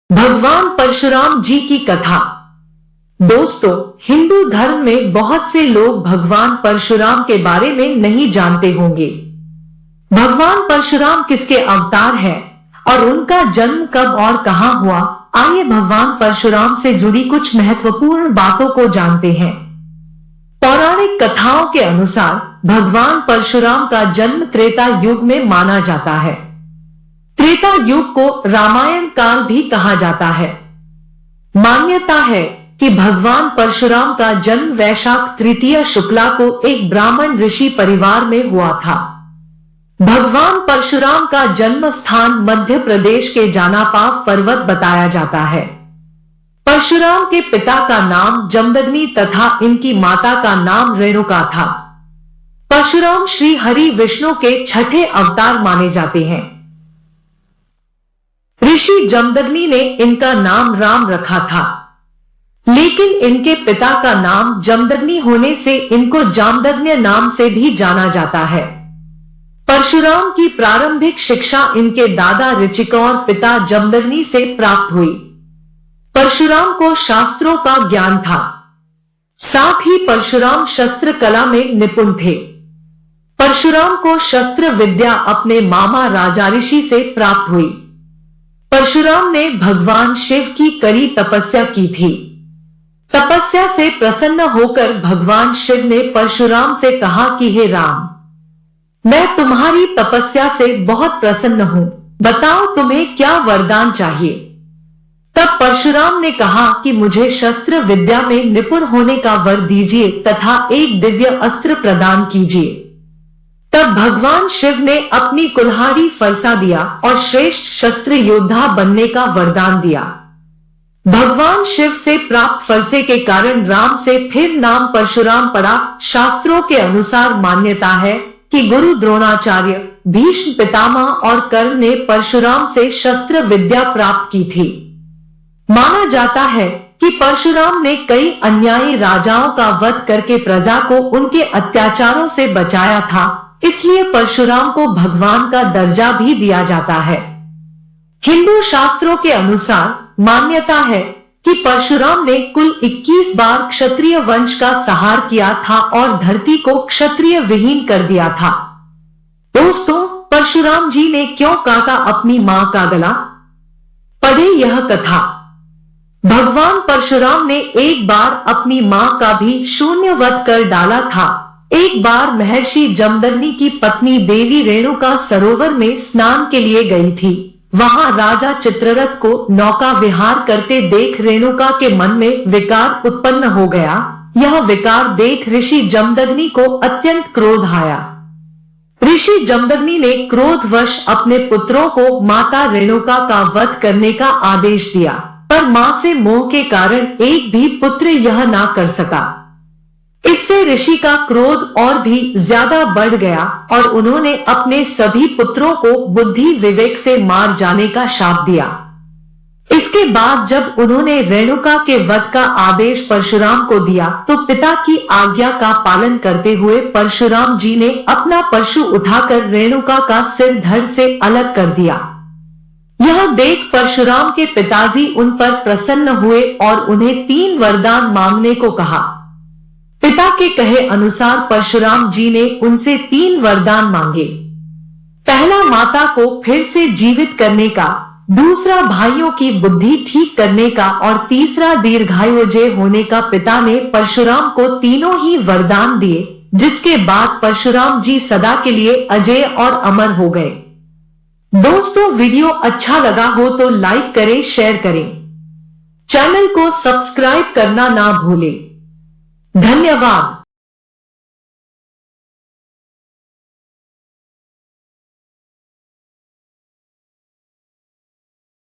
भगवान परशुराम जी की कथा। दोस्तों, हिंदू धर्म में बहुत से लोग भगवान परशुराम के बारे में नहीं जानते होंगे। भगवान परशुराम किसके अवतार हैं और उनका जन्म कब और कहां हुआ, आइए भगवान परशुराम से जुड़ी कुछ महत्वपूर्ण बातों को जानते हैं। पौराणिक कथाओं के अनुसार भगवान परशुराम का जन्म त्रेता युग में माना जाता है। त्रेता युग को रामायण काल भी कहा जाता है। मान्यता है कि भगवान परशुराम का जन्म वैशाख तृतीया शुक्ला को एक ब्राह्मण ऋषि परिवार में हुआ था। भगवान परशुराम का जन्म स्थान मध्य प्रदेश के जानापाव पर्वत बताया जाता है। परशुराम के पिता का नाम जमदग्नि तथा इनकी माता का नाम रेणुका था। परशुराम श्री हरि विष्णु के छठे अवतार माने जाते हैं। ऋषि जमदग्नि ने इनका नाम राम रखा था, लेकिन इनके पिता का नाम जमदग्नि होने से इनको जामदग्नि नाम से भी जाना जाता है। परशुराम की प्रारंभिक शिक्षा इनके दादा ऋचिक और पिता जमदग्नि से प्राप्त हुई। परशुराम को शास्त्रों का ज्ञान था, साथ ही परशुराम शस्त्र कला में निपुण थे। परशुराम को शस्त्र विद्या अपने मामा राजा ऋषि से प्राप्त हुई। परशुराम ने भगवान शिव की कड़ी तपस्या की थी। तपस्या से प्रसन्न होकर भगवान शिव ने परशुराम से कहा कि हे राम, मैं तुम्हारी तपस्या से बहुत प्रसन्न हूं, बताओ तुम्हें क्या वरदान चाहिए। तब परशुराम ने कहा कि मुझे शस्त्र विद्या में निपुण होने का वर दीजिए तथा एक दिव्य अस्त्र प्रदान कीजिए। तब भगवान शिव ने अपनी कुल्हाड़ी फरसा दिया और श्रेष्ठ शस्त्र योद्धा बनने का वरदान दिया। भगवान शिव से प्राप्त फरसे के कारण राम से फिर नाम परशुराम पड़ा। शास्त्रों के अनुसार मान्यता है कि गुरु द्रोणाचार्य, भीष्म पितामह और कर्ण ने परशुराम से शस्त्र विद्या प्राप्त की थी। माना जाता है कि परशुराम ने कई अन्यायी राजाओं का वध करके प्रजा को उनके अत्याचारों से बचाया था, इसलिए परशुराम को भगवान का दर्जा भी दिया जाता है। हिंदू शास्त्रों के अनुसार मान्यता है कि परशुराम ने कुल 21 बार क्षत्रिय वंश का संहार किया था और धरती को क्षत्रिय विहीन कर दिया था। दोस्तों, परशुराम जी ने क्यों काटा अपनी मां का गला? पढ़े यह कथा। भगवान परशुराम ने एक बार अपनी मां का भी शून्य वध कर डाला था। एक बार महर्षि जमदग्नि की पत्नी देवी रेणुका सरोवर में स्नान के लिए गई थी। वहां राजा चित्ररथ को नौका विहार करते देख रेणुका के मन में विकार उत्पन्न हो गया। यह विकार देख ऋषि जमदग्नि को अत्यंत क्रोध आया। ऋषि जमदग्नि ने क्रोधवश अपने पुत्रों को माता रेणुका का वध करने का आदेश दिया, पर मां से मोह के कारण एक भी पुत्र यह ना कर सका। इससे ऋषि का क्रोध और भी ज्यादा बढ़ गया और उन्होंने अपने सभी पुत्रों को बुद्धि विवेक से मार जाने का शाप दिया। इसके बाद जब उन्होंने रेणुका के वध का आदेश परशुराम को दिया तो पिता की आज्ञा का पालन करते हुए परशुराम जी ने अपना परशु उठाकर रेणुका का सिर धड़ से अलग कर दिया। यह देख परशुराम के पिताजी उन पर प्रसन्न हुए और उन्हें 3 वरदान मांगने को कहा। पिता के कहे अनुसार परशुराम जी ने उनसे 3 वरदान मांगे। पहला, माता को फिर से जीवित करने का, दूसरा भाइयों की बुद्धि ठीक करने का और तीसरा दीर्घायुजय होने का। पिता ने परशुराम को तीनों ही वरदान दिए, जिसके बाद परशुराम जी सदा के लिए अजय और अमर हो गए। दोस्तों, वीडियो अच्छा लगा हो तो लाइक करें, शेयर करें, चैनल को सब्सक्राइब करना ना भूलें। धन्यवाद।